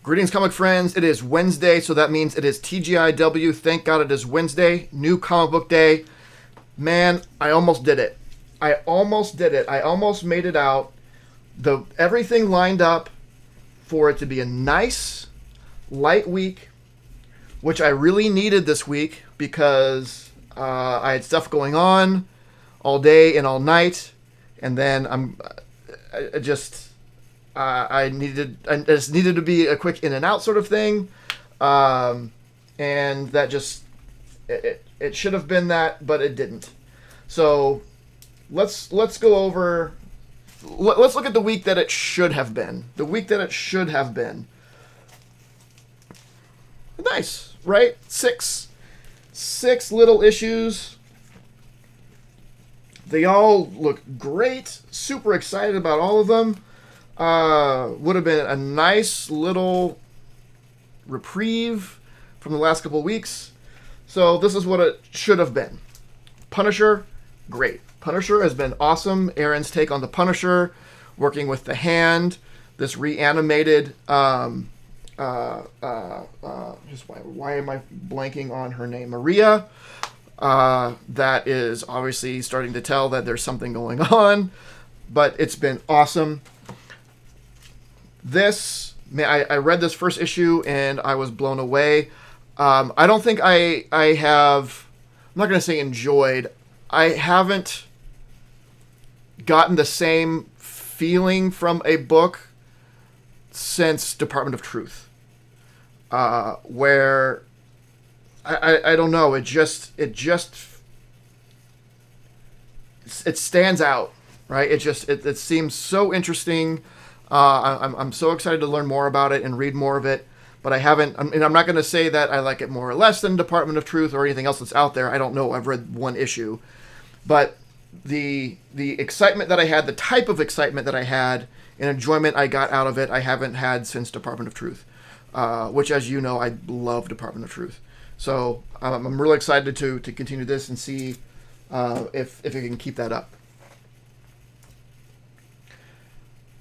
Greetings, comic friends. It is Wednesday, so that means it is TGIW. Thank God it is Wednesday. New comic book day. Man, I almost did it. I almost made it out. Everything lined up for it to be a nice, light week, which I really needed this week because I had stuff going on all day and all night, and then I just needed to be a quick in and out sort of thing, and that just it should have been that, but it didn't. So let's go over. Let's look at the week that it should have been. The week that it should have been. Nice, right? Six little issues. They all look great. Super excited about all of them. Would have been a nice little reprieve from the last couple of weeks. So this is what it should have been. Punisher, great. Punisher has been awesome. Aaron's take on the Punisher, working with the Hand, this reanimated. Just why am I blanking on her name? Maria. That is obviously starting to tell that there's something going on, but it's been awesome. I read this first issue and I was blown away. I don't think I have, I'm not going to say enjoyed, I haven't gotten the same feeling from a book since Department of Truth. Where I don't know, it stands out, right? It seems so interesting. I'm so excited to learn more about it and read more of it, but I haven't, and I'm not going to say that I like it more or less than Department of Truth or anything else that's out there. I don't know. I've read one issue, but the excitement that I had, the type of excitement that I had and enjoyment I got out of it, I haven't had since Department of Truth, which, as you know, I love Department of Truth. So I'm really excited to continue this and see if it can keep that up.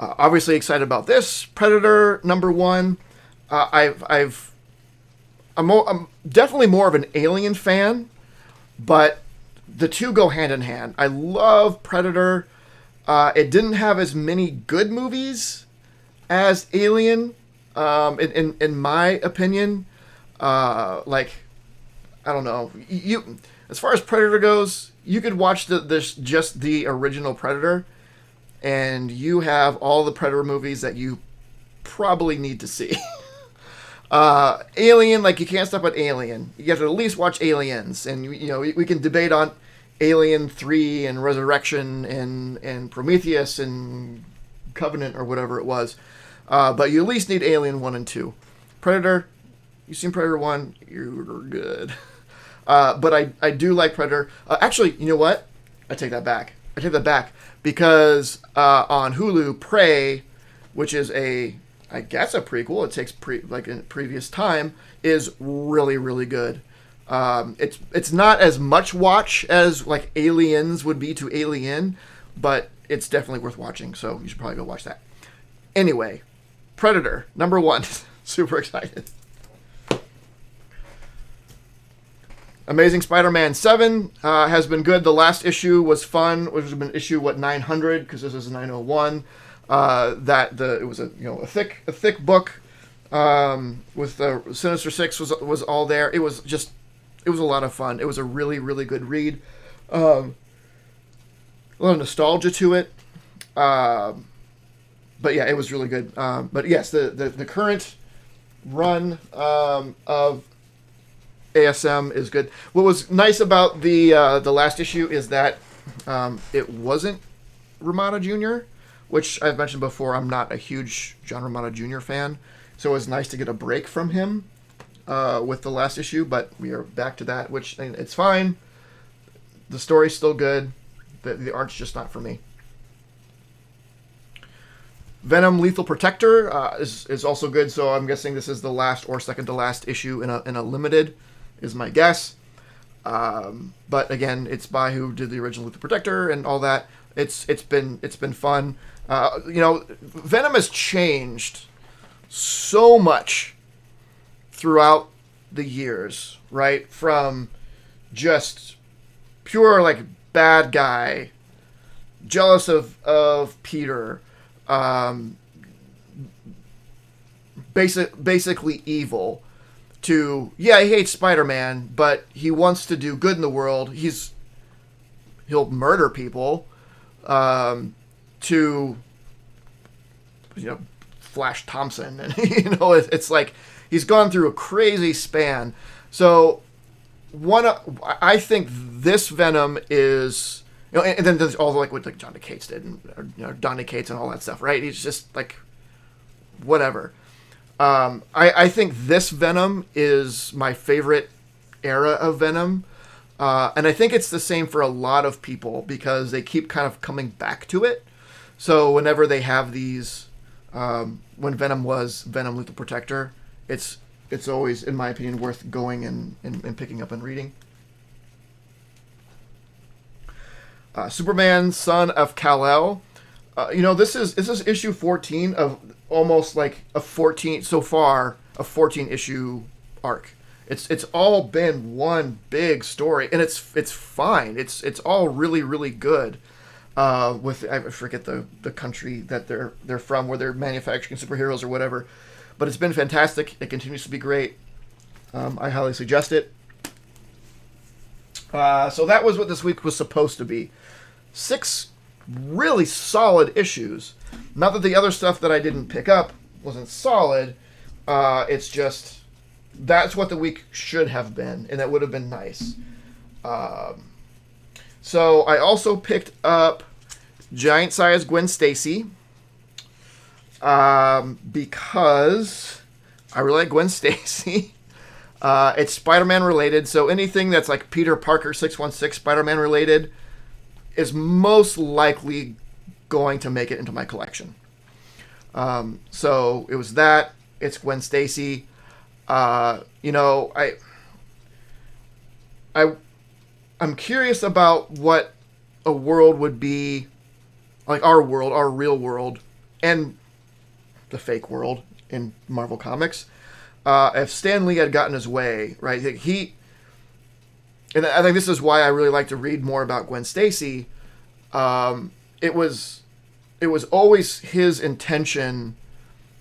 Obviously excited about this. Predator #1. I'm definitely more of an Alien fan, but the two go hand in hand. I love Predator. It didn't have as many good movies as Alien, in my opinion. Like, I don't know. You, as far as Predator goes, you could watch just the original Predator, and you have all the Predator movies that you probably need to see. Alien, like, you can't stop at Alien. You have to at least watch Aliens, and we can debate on Alien 3 and Resurrection and Prometheus and Covenant or whatever it was. But you at least need Alien 1 and 2. Predator, you've seen Predator 1, you're good. But I do like Predator. Actually, you know what? I take that back. Because on Hulu, Prey, which is I guess a prequel, it takes like in previous time, is really, really good. It's not as much watch as like Aliens would be to Alien, but it's definitely worth watching, so you should probably go watch that. Anyway, Predator, #1. Super excited. Amazing Spider-Man 7 has been good. The last issue was fun, which has been issue 900, because this is 901. It was a thick book with the Sinister Six was all there. It was a lot of fun. It was a really, really good read. A lot of nostalgia to it. But yeah, it was really good. But yes, the current run of ASM is good. What was nice about the last issue is that it wasn't Romana Jr., which I've mentioned before. I'm not a huge John Romana Jr. fan, so it was nice to get a break from him with the last issue. But we are back to that, which it's fine. The story's still good. The art's just not for me. Venomlethal Protector is also good, so I'm guessing this is the last or second to last issue in a limited, is my guess. But again, it's by who did the original Lethal Protector and all that. It's been fun. Venom has changed so much throughout the years, right? From just pure like bad guy, jealous of Peter, basically evil, to he hates Spider-Man, but he wants to do good in the world. He'll murder people, to Flash Thompson, and it's like he's gone through a crazy span. So I think this Venom is, and then there's all like what like Johnny Cates did, and Donny Cates and all that stuff, right? He's just like whatever. I think this Venom is my favorite era of Venom. And I think it's the same for a lot of people because they keep kind of coming back to it. So whenever they have these, when Venom was Venomlethal Protector, it's always, in my opinion, worth going and picking up and reading. Superman, Son of Calel. This is issue 14 of almost like a 14 so far, a 14 issue arc. It's all been one big story, and it's fine. It's all really, really good. With I forget the country that they're from, where they're manufacturing superheroes or whatever, but it's been fantastic. It continues to be great. I highly suggest it. So that was what this week was supposed to be. 6 really solid issues. Not that the other stuff that I didn't pick up wasn't solid. It's just that's what the week should have been, and that would have been nice. So I also picked up Giant Size Gwen Stacy because I really like Gwen Stacy. It's Spider-Man related, so anything that's like Peter Parker 616 Spider-Man related is most likely going to make it into my collection. So it was that. It's Gwen Stacy. I'm curious about what a world would be, like our world, our real world, and the fake world in Marvel Comics, if Stan Lee had gotten his way, right? And I think this is why I really like to read more about Gwen Stacy. It was always his intention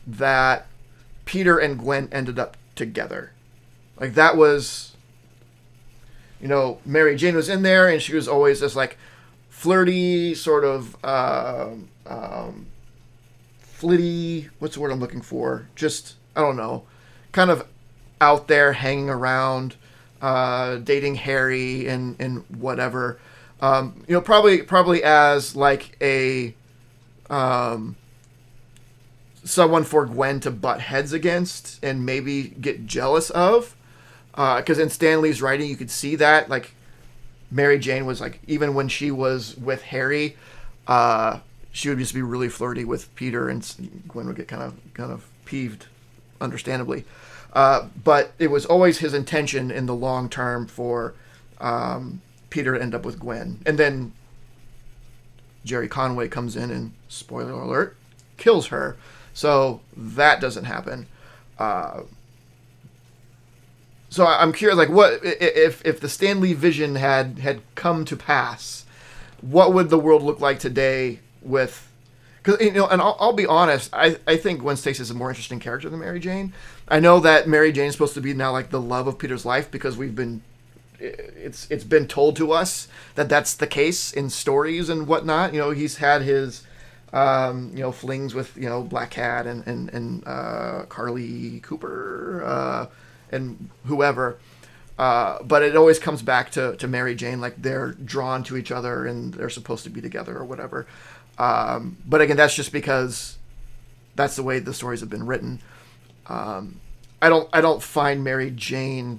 that Peter and Gwen ended up together. Like that was, Mary Jane was in there, and she was always this like flirty sort of flitty. What's the word I'm looking for? Just I don't know, kind of out there hanging around, dating Harry and whatever. Probably as like a someone for Gwen to butt heads against and maybe get jealous of. Because in Stan Lee's writing, you could see that, like, Mary Jane was, like, even when she was with Harry, she would just be really flirty with Peter, and Gwen would get kind of peeved, understandably. But it was always his intention in the long term for Peter to end up with Gwen. And then Jerry Conway comes in and, spoiler alert, kills her. So that doesn't happen. So I'm curious, like, what if the Stan Lee vision had come to pass? What would the world look like today? Because and I'll be honest, I think Gwen Stacy is a more interesting character than Mary Jane. I know that Mary Jane is supposed to be now like the love of Peter's life because it's been told to us that that's the case in stories and whatnot. He's had his flings with Black Cat and Carly Cooper. And whoever, but it always comes back to Mary Jane, like they're drawn to each other and they're supposed to be together or whatever. But again, that's just because that's the way the stories have been written. I don't find Mary Jane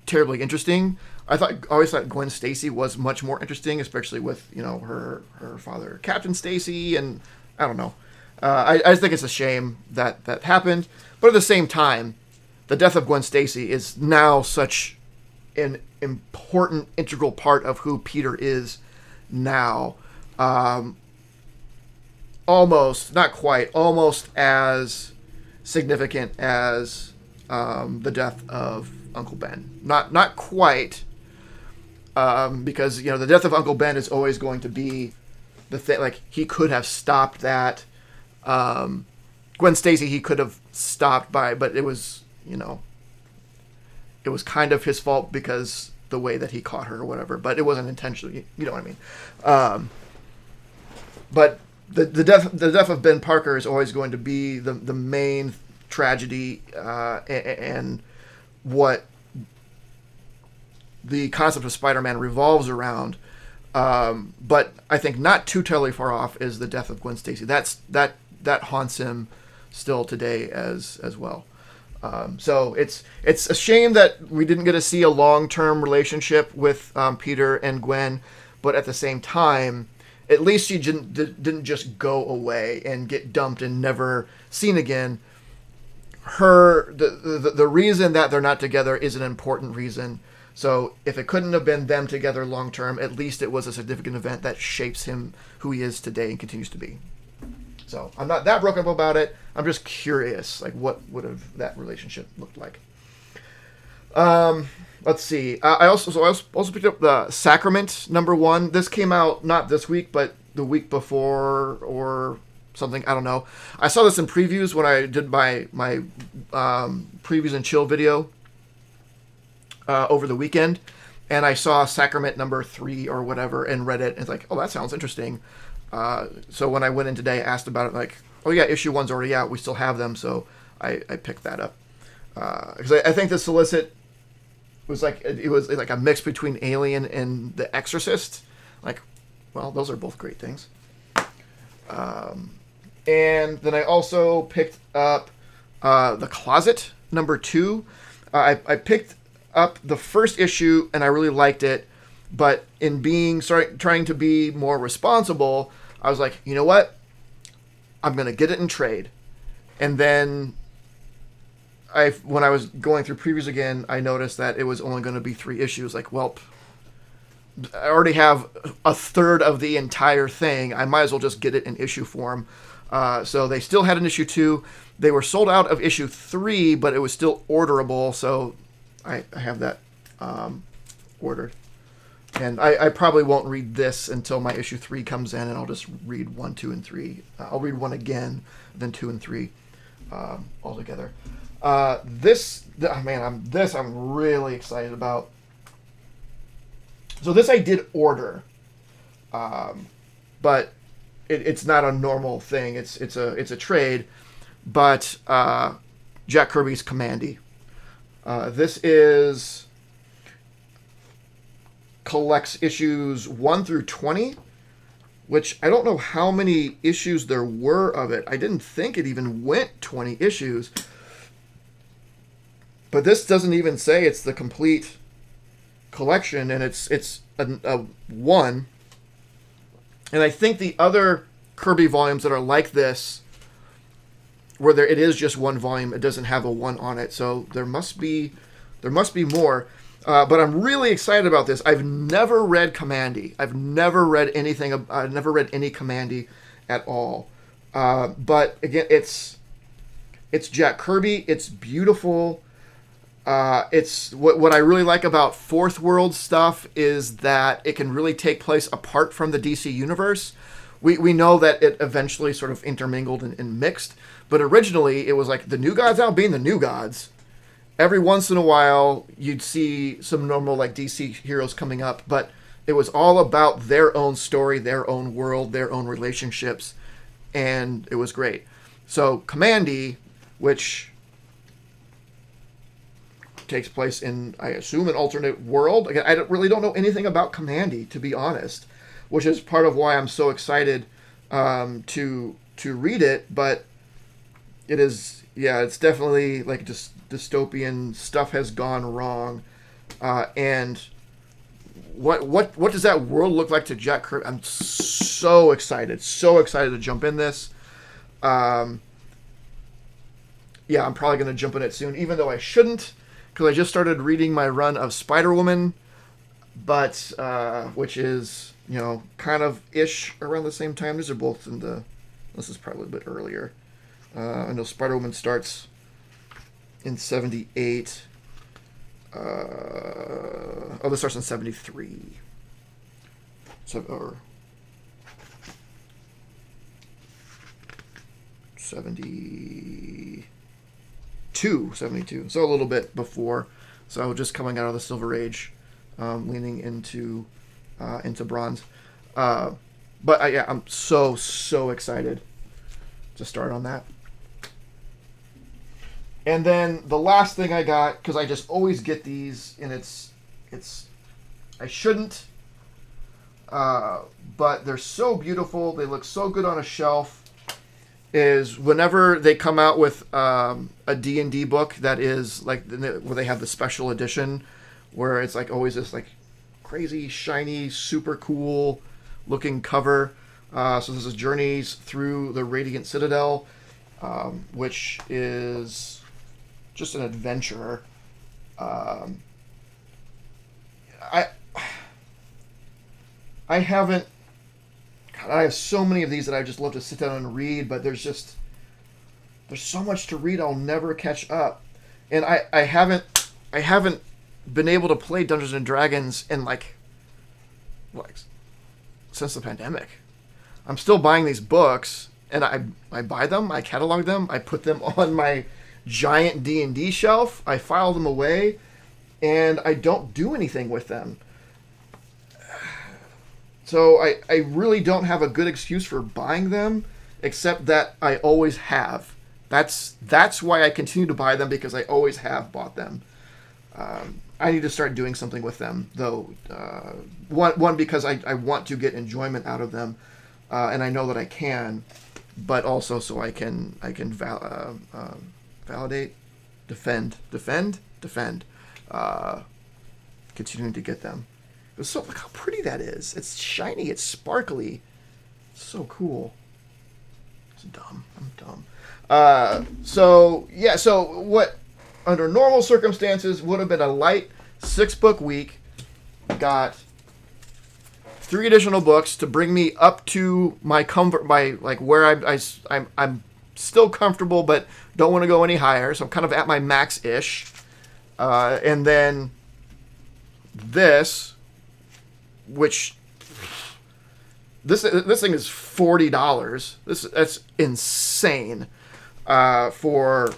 terribly interesting. I always thought Gwen Stacy was much more interesting, especially with her father, Captain Stacy, and I don't know. I just think it's a shame that happened, but at the same time, the death of Gwen Stacy is now such an important, integral part of who Peter is now. Almost, not quite, almost as significant as the death of Uncle Ben. Not quite, because the death of Uncle Ben is always going to be the thing. Like, he could have stopped that. Gwen Stacy he could have stopped but it was it was kind of his fault because the way that he caught her or whatever. But it wasn't intentionally. You know what I mean? But the death of Ben Parker is always going to be the main tragedy, and what the concept of Spider-Man revolves around. But I think not too terribly far off is the death of Gwen Stacy. That haunts him still today as well. So it's a shame that we didn't get to see a long-term relationship with Peter and Gwen, but at the same time, at least she didn't just go away and get dumped and never seen again. The reason that they're not together is an important reason. So if it couldn't have been them together long term, at least it was a significant event that shapes him who he is today and continues to be. So I'm not that broken up about it. I'm just curious, like, what would have that relationship looked like? Let's see. I also picked up the Sacrament #1. This came out not this week, but the week before or something. I don't know. I saw this in previews when I did my previews and chill video over the weekend, and I saw Sacrament #3 or whatever and read it, and it's like, oh, that sounds interesting. So when I went in today, I asked about it, like, oh yeah, issue 1's already out. We still have them, so I picked that up. Because I think the Solicit was like a mix between Alien and The Exorcist. Like, well, those are both great things. And then I also picked up The Closet #2. I picked up the first issue and I really liked it, but in trying to be more responsible, I was like, you know what? I'm gonna get it in trade. And then when I was going through previews again, I noticed that it was only going to be 3 issues. Like, well, I already have a third of the entire thing. I might as well just get it in issue form. So they still had an issue 2. They were sold out of issue 3, but it was still orderable. So I have that ordered. And I probably won't read this until my issue 3 comes in, and I'll just read 1, 2, and 3. I'll read 1 again, then 2 and 3 all together. I'm really excited about. So this I did order, but it's not a normal thing. It's a trade, but Jack Kirby's Commandy. This collects issues 1 through 20, which I don't know how many issues there were of it. I didn't think it even went 20 issues. But this doesn't even say it's the complete collection, and it's a 1. And I think the other Kirby volumes that are like this, where it is just 1 volume, it doesn't have a 1 on it. So there must be more. But I'm really excited about this. I've never read Commandy. I've never read anything. I've never read any Commandy at all. But again, it's Jack Kirby. It's beautiful. It's what I really like about Fourth World stuff is that it can really take place apart from the DC universe. We know that it eventually sort of intermingled and mixed, but originally it was like the New Gods out being the New Gods. Every once in a while you'd see some normal like DC heroes coming up, but it was all about their own story, their own world, their own relationships, and it was great. So Commandy, which takes place in, I assume, an alternate world. Again, I really don't know anything about Commandy, to be honest, which is part of why I'm so excited to read it. But it is, it's definitely like just dystopian stuff has gone wrong, and what does that world look like to Jack Kirby? I'm so excited to jump in this. I'm probably going to jump in it soon, even though I shouldn't, because I just started reading my run of Spider-Woman, but which is, kind of ish around the same time. These are both this is probably a bit earlier. I know Spider-Woman starts in 78. This starts in 73. Or 72. So a little bit before. So just coming out of the Silver Age, leaning into Bronze. But yeah, I'm so excited to start on that. And then the last thing I got, because I just always get these, and it's I shouldn't, but they're so beautiful. They look so good on a shelf. Is whenever they come out with a D&D book that is like where they have the special edition, where it's like always this like crazy shiny, super cool looking cover. So this is Journeys Through the Radiant Citadel, which is just an adventure. I haven't. God, I have so many of these that I just love to sit down and read, but there's so much to read. I'll never catch up, and I haven't been able to play Dungeons and Dragons in like since the pandemic. I'm still buying these books, and I buy them, I catalog them, I put them on my giant D&D shelf, I file them away, and I don't do anything with them. So I really don't have a good excuse for buying them, except that I always have. That's why I continue to buy them, because I always have bought them. I need to start doing something with them, though. One because I want to get enjoyment out of them, and I know that I can, but also so I can validate, defend, continuing to get them. So look how pretty that is. It's shiny. It's sparkly. It's so cool. It's dumb. I'm dumb. So what under normal circumstances would have been a light 6-book week, got 3 additional books to bring me up to my comfort, where I'm still comfortable, but don't want to go any higher. So I'm kind of at my max-ish. And then this, which this thing is $40. That's insane for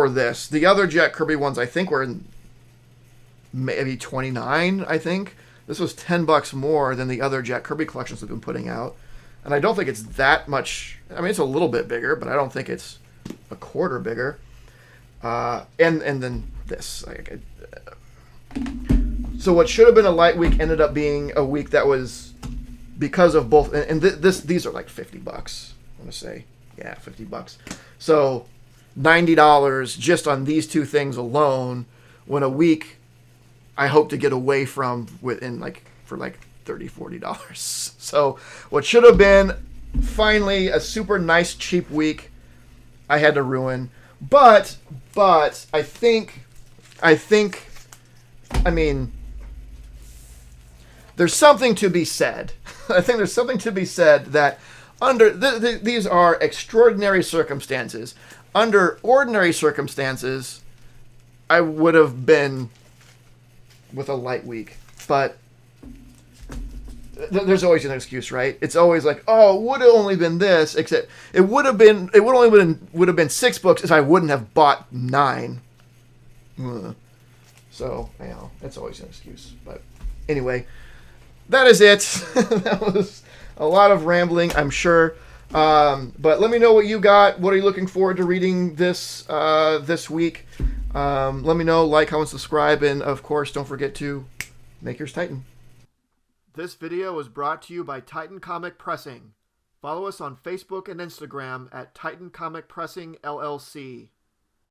this. The other Jack Kirby ones I think were maybe $29. I think this was $10 more than the other Jack Kirby collections have been putting out, and I don't think it's that much. I mean, it's a little bit bigger, but I don't think it's a quarter bigger. And then this. So what should have been a light week ended up being a week that was, because of both, and these are like $50. I want to say, yeah, $50. So $90 just on these 2 things alone, when a week I hope to get away from for $30, $40. So what should have been finally a super nice cheap week, I had to ruin. But I mean, there's something to be said. I think there's something to be said that under these are extraordinary circumstances. Under ordinary circumstances, I would have been with a light week, but there's always an excuse, right? It's always like, oh, it would have only been this, except it would have been 6 books if I wouldn't have bought 9. So, it's always an excuse. But anyway, that is it. That was a lot of rambling, I'm sure. But let me know what you got. What are you looking forward to reading this week? Let me know, like, comment, subscribe, and of course, don't forget to make yours Titan. This video was brought to you by Titan Comic Pressing. Follow us on Facebook and Instagram at Titan Comic Pressing LLC.